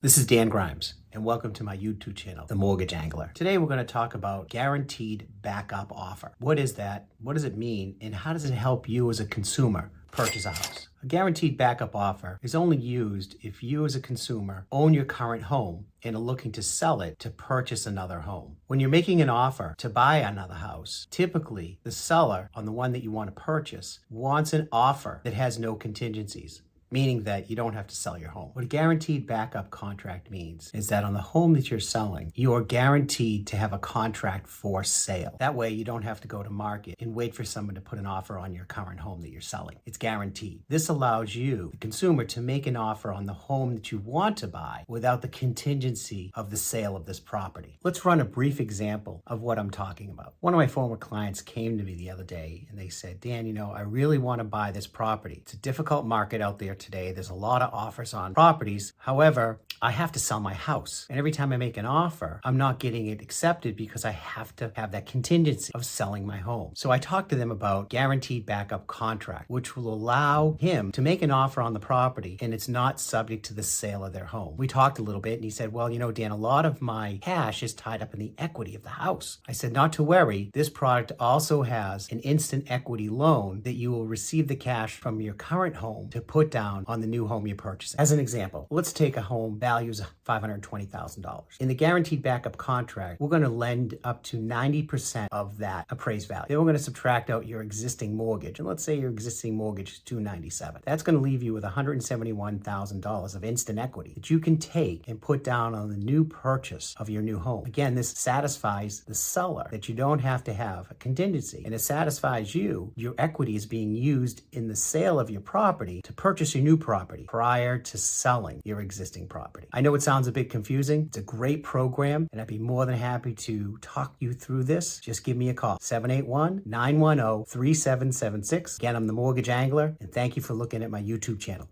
This is Dan Grimes, and welcome to my YouTube channel, The Mortgage Angler. Today we're going to talk about guaranteed backup offer. What is that? What does it mean? And how does it help you as a consumer purchase a house? A guaranteed backup offer is only used if you as a consumer own your current home and are looking to sell it to purchase another home. When you're making an offer to buy another house, typically the seller on the one that you want to purchase wants an offer that has no contingencies, meaning that you don't have to sell your home. What a guaranteed backup contract means is that on the home that you're selling, you are guaranteed to have a contract for sale. That way you don't have to go to market and wait for someone to put an offer on your current home that you're selling. It's guaranteed. This allows you, the consumer, to make an offer on the home that you want to buy without the contingency of the sale of this property. Let's run a brief example of what I'm talking about. One of my former clients came to me the other day and they said, Dan, I really want to buy this property. It's a difficult market out there today. There's a lot of offers on properties. However, I have to sell my house. And every time I make an offer, I'm not getting it accepted because I have to have that contingency of selling my home. So I talked to them about guaranteed backup contract, which will allow him to make an offer on the property and it's not subject to the sale of their home. We talked a little bit and he said, well, Dan, a lot of my cash is tied up in the equity of the house. I said, not to worry. This product also has an instant equity loan that you will receive the cash from your current home to put down on the new home you're purchasing. As an example, let's take a home values $520,000. In the guaranteed backup contract, we're going to lend up to 90% of that appraised value. Then we're going to subtract out your existing mortgage. And let's say your existing mortgage is $297,000. That's going to leave you with $171,000 of instant equity that you can take and put down on the new purchase of your new home. Again, this satisfies the seller that you don't have to have a contingency, and it satisfies you. Your equity is being used in the sale of your property to purchase your new property prior to selling your existing property. I know it sounds a bit confusing. It's a great program, and I'd be more than happy to talk you through this. Just give me a call, 781-910-3776. Again, I'm the Mortgage Angler, and thank you for looking at my YouTube channel.